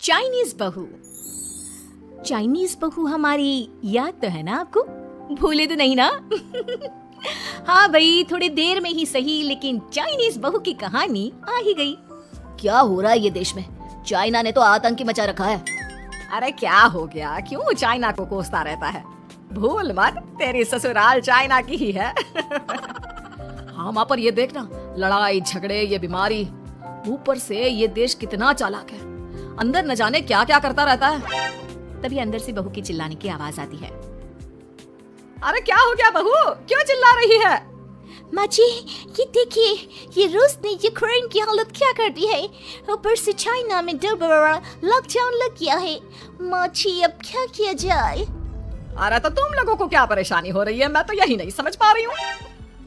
Chinese बहू। Chinese बहू हमारी याद तो है ना आपको? भूले तो नहीं ना? हाँ भाई, थोड़ी देर में ही सही, लेकिन चाइनीज बहू की कहानी आ ही गई। क्या हो रहा है ये देश में? चाइना ने तो आतंकी मचा रखा है। अरे क्या हो गया, क्यों चाइना को कोसता रहता है? भूल मत, तेरी ससुराल चाइना की ही है। हाँ माँ, पर ये देखना, लड़ाई झगड़े, ये बीमारी, ऊपर से ये देश कितना चालाक है, अंदर न जाने क्या क्या करता रहता है। तभी अंदर से बहू की चिल्लाने की आवाज आती है। अरे क्या हो गया बहू, क्यों चिल्ला रही है? माँ जी, ये देखिए, ये रूस ने यूक्रेन की हालत क्या कर दी है। ऊपर से चाइना में दोबारा लॉकडाउन लग गया है। माँ जी, अब क्या किया जाए? अरे तो तुम लोगों को क्या परेशानी हो रही है, मैं तो यही नहीं समझ पा रही हूँ।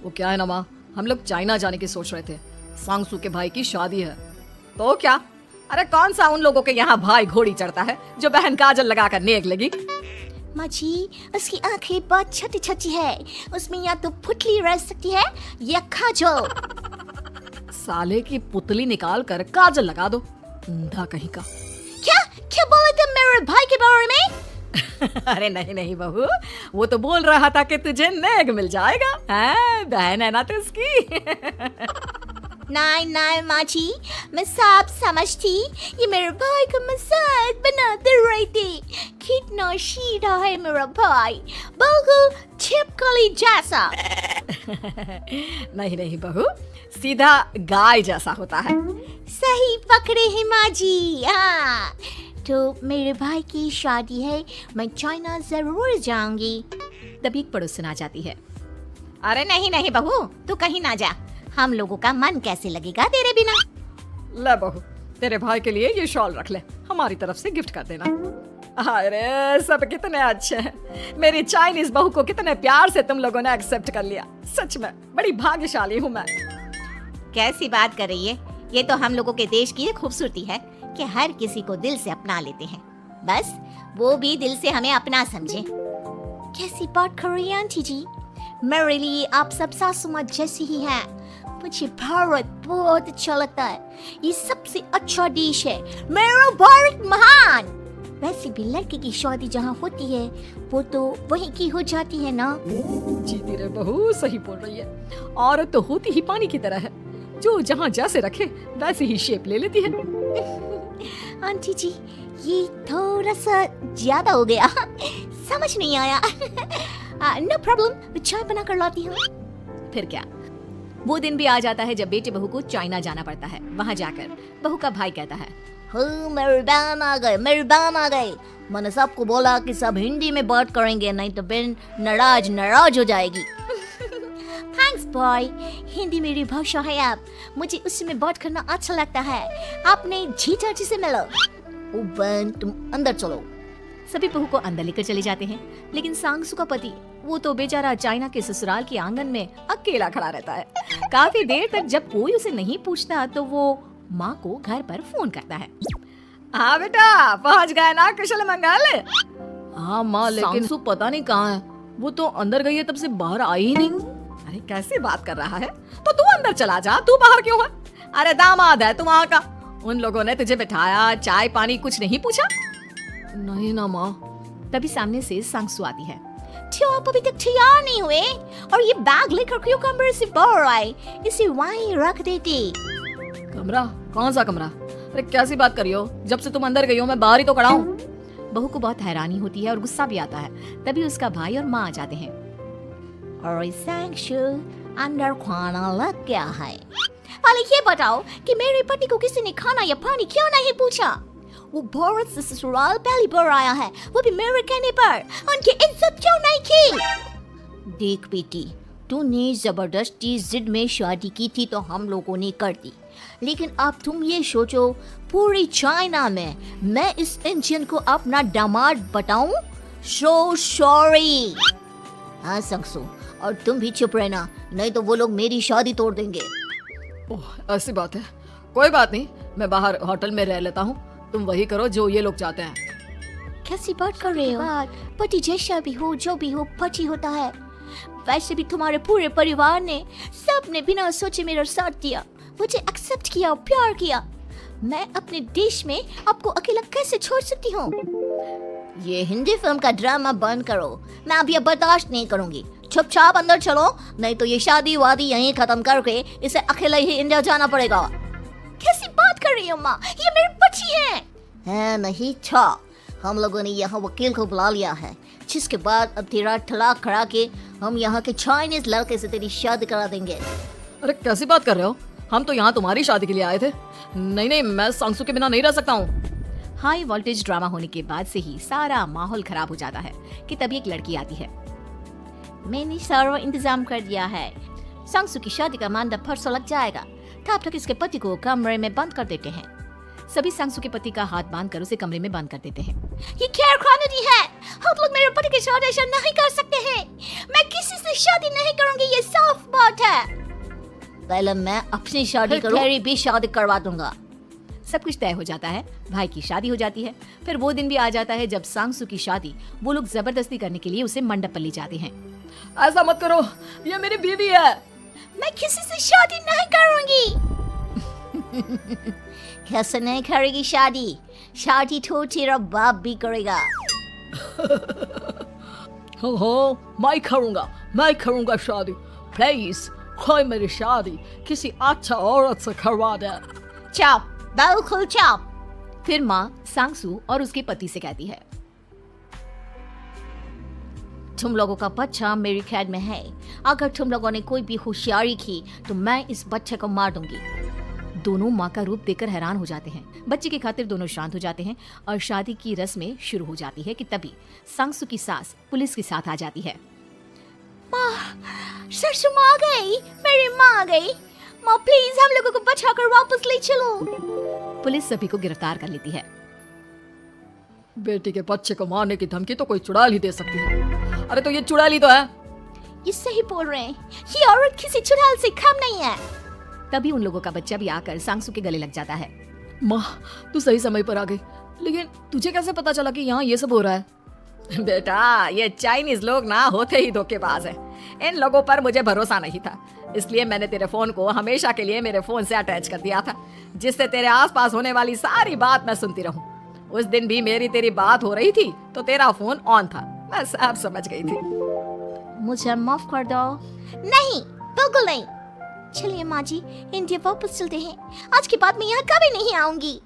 वो क्या है ना माँ, हम लोग चाइना जाने की सोच रहे थे, सांगसू के भाई की शादी है। तो क्या? अरे कौन सा उन लोगों के यहाँ भाई घोड़ी चढ़ता है जो बहन काजल लगाकर नेक लगी? माँ जी, उसकी आंखें बहुत छोटी छोटी है, उसमें या तो पुतली रह सकती है या काजल। साले की पुतली निकाल कर काजल लगा दो, अंधा कहीं का। क्या क्या बोले तुम मेरे भाई के बारे में? अरे नहीं नहीं बहू, वो तो बोल रहा था कि तुझे नेक मिल जाएगा, बहन है ना तो उसकी। नहीं नहीं माँ जी, मैं सब समझती, ये मेरे भाई का मजाक बनाते रहते। कितना सीधा है मेरा भाई, बिल्कुल छिपकली जैसा। नहीं नहीं बहू, सीधा गाय जैसा होता है। सही पकड़े हैं माँ जी। हाँ, तो मेरे भाई की शादी है, मैं चाइना जरूर जाऊंगी। तभी एक पड़ोसन आ जाती है। अरे नहीं नहीं बहू, तू कहीं ना जा, हम लोगों का मन कैसे लगेगा तेरे बिना। ले बहू, तेरे भाई के लिए ये शॉल रख ले, हमारी तरफ से गिफ्ट कर देना। अरे सब कितने अच्छे हैं, मेरी चाइनीज बहू को कितने प्यार से तुम लोगों ने एक्सेप्ट कर लिया। सच में बड़ी भाग्यशाली हूँ मैं। कैसी बात कर रही है? ये तो हम लोगों के देश की खूबसूरती है कि हर किसी को दिल से अपना लेते हैं, बस वो भी दिल से हमें अपना समझे। कैसी बात कर रही है आंटी जी? मेरे लिए आप सब सासू माँ जैसी ही हैं। मुझे भारत बहुत अच्छा लगता है, ये सबसे अच्छा देश है, मेरा भारत महान। वैसे भी लड़की की शादी जहाँ होती है वो तो वहीं की हो जाती है ना। जीती रे बहू, सही बोल रही है। औरत तो होती ही पानी की तरह है, जो जहाँ जैसे रखे वैसे ही शेप ले लेती है। आंटी जी, ये थोड़ा सा ज्यादा हो गया, समझ नहीं आया। नो प्रॉब्लम, मैं चाय बना कर लाती हूँ। फिर क्या, वो दिन भी आ जाता है जब बेटे बहू को चाइना जाना पड़ता है। वहाँ जाकर बहू का भाई कहता है, मेरे बहन आ गए, मेरे बहन आ गए। मैंने सबको बोला कि सब हिंदी में बात करेंगे, नहीं तो बहन नाराज हो जाएगी। थैंक्स बॉय, हिंदी मेरी भाषा है, आप मुझे उसी में बात करना अच्छा लगता है। आपने जीजा जी से मिलो। ओ बहन, तुम अंदर चलो। सभी बहू को अंदर लेकर चले जाते हैं, लेकिन सांगसू का पति, वो तो बेचारा चाइना के ससुराल के आंगन में अकेला खड़ा रहता है। काफी देर तक जब कोई उसे नहीं पूछता तो वो माँ को घर पर फोन करता है। हाँ बेटा, पहुँच गए ना कुशल मंगल? हाँ माँ, लेकिन सांगसू पता नहीं कहाँ है, वो तो अंदर गई है तब से बाहर आई ही नहीं। अरे कैसे बात कर रहा है, तो तू अंदर चला जा, तू बाहर क्यों है? अरे दामाद है तू वहाँ का, उन लोगों ने तुझे बिठाया, चाय पानी कुछ नहीं पूछा? नहीं ना माँ। तभी सामने से सांगसू आती है। क्यों आप अभी तक तैयार नहीं हुए? और ये बैग लेकर क्यों कमरे से बाहर आए? इसे वहीं रख देते। कमरा? कौन सा कमरा? अरे कैसी बात कर रही हो, जब से तुम अंदर गई हो मैं बाहर ही तो खड़ा हूँ। बहू को बहुत हैरानी होती है और गुस्सा भी आता है। तभी उसका भाई और माँ आ जाते हैं। और सांगसू, अंदर खाना लग गया है। अरे ये बताओ कि मेरे पति को किसी ने खाना या पानी क्यों नहीं पूछा? वो भारत से ससुराल पहली बार आया है, वो भी मेरे कहने पर। उनकी इज्जत क्यों नहीं की? देख बेटी, तूने जबरदस्ती जिद में शादी की थी तो हम लोगों ने कर दी, लेकिन अब तुम ये सोचो, पूरी चाइना में मैं इस इंडियन को अपना दामाद बताऊं? So sorry. हाँ सांगसू, और तुम भी चुप रहना, नहीं तो वो लोग मेरी शादी तोड़ देंगे। ओह, ऐसी बात है, कोई बात नहीं, मैं बाहर होटल में रह लेता हूँ, तुम वही करो जो ये लोग चाहते हैं। कैसी बात कर रहे हो? पति जैसा भी हो, जो भी हो, पति होता है। वैसे भी तुम्हारे पूरे परिवार ने, सबने बिना सोचे मेरा साथ दिया, मुझे एक्सेप्ट किया, प्यार किया। मैं अपने देश में आपको अकेला कैसे छोड़ सकती हूँ? ये हिंदी फिल्म का ड्रामा बंद करो, मैं अब ये बर्दाश्त नहीं करूंगी। चुपचाप अंदर चलो, नहीं तो ये शादी वादी यहीं खत्म करके इसे अकेला ही इंडिया जाना पड़ेगा। कैसी बात कर रही हो माँ, ये मेरी बच्ची है नहीं था। हम लोगों ने यहाँ वकील को बुला लिया है, जिसके बाद अब तेरा तलाक करा के हम यहाँ के चाइनीज लड़के से तेरी शादी करा देंगे। अरे कैसी बात कर रहे हो? हम तो यहाँ तुम्हारी शादी के लिए आए थे। नहीं, मैं सांगसू के बिना नहीं रह सकता हूँ। हाई वोल्टेज ड्रामा होने के बाद से ही सारा माहौल खराब हो जाता है कि तभी एक लड़की आती है। मैंने सारा इंतजाम कर दिया है, सांगसू की शादी का मंडप परसों लग जाएगा। तब तक इसके पति को कमरे में बंद कर देते हैं। सभी सांगसू के पति का हाथ बांधकर उसे कमरे में बंद कर देते हैं। ये क्या कानूनी है? हम लोग मेरे पति की शादी नहीं कर सकते हैं। मैं किसी से शादी नहीं करूंगी, ये साफ बात है। पहले मैं अपनी शादी करूं, तेरी भी शादी करवा दूंगा। सब कुछ तय हो जाता है, भाई की शादी हो जाती है। फिर वो दिन भी आ जाता है जब सांगसू की शादी वो लोग जबरदस्ती करने के लिए उसे मंडप पर ले जाते हैं। ऐसा मत करो, ये मेरी बीवी है। मैं किसी से शादी नहीं करूंगी। कैसे नहीं करेगी शादी? शादी तो तेरा बाप भी करेगा। हो, मैं करूंगा शादी। प्लीज कोई मेरी शादी किसी अच्छा औरत से करवा दे। चाप, बिल्कुल चाप। फिर माँ सांगसू और उसके पति से कहती है, तुम लोगों का बच्चा मेरी कैद में है। अगर तुम लोगों ने कोई भी होशियारी की तो मैं इस बच्चे को मार दूंगी। दोनों माँ का रूप देखकर हैरान हो जाते हैं। बच्चे की खातिर दोनों शांत हो जाते हैं और शादी की रस्में शुरू हो जाती है कि तभी सांगसू की सास पुलिस के साथ आ जाती है। माँ, सरसू माँ आ गई, मेरी माँ आ गई। माँ प्लीज हम लोगों को बचाकर वापस ले चलो। पुलिस सभी को गिरफ्तार कर लेती है। बेटी के बच्चे को मारने की धमकी तो कोई चुड़ैल ही दे सकती है। अरे तो ये चुड़ैल ही तो है। ये सही बोल रहे हैं, ये औरत किसी चुड़ैल से कम नहीं है। तभी उन लोगों का बच्चा भी आकर सांगसू के गले लग जाता है। माँ, तू सही समय पर आ गई, लेकिन तुझे कैसे पता चला कि यहाँ ये सब हो रहा है? बेटा, ये चाइनीज लोग ना होते ही धोखेबाज हैं। इन लोगों पर मुझे भरोसा नहीं था, इसलिए मैंने तेरे फोन को हमेशा के लिए मेरे फोन से अटैच कर दिया था, जिससे तेरे आसपास होने वाली सारी बात मैं सुनती रहूं। उस दिन भी मेरी तेरी बात हो रही थी तो तेरा फोन ऑन था, मैं सब समझ गई थी। मुझे माफ कर दो। नहीं, बिल्कुल नहीं। चलिए माँ जी, इंडिया वापस चलते हैं। आज के बाद मैं यहाँ कभी नहीं आऊंगी।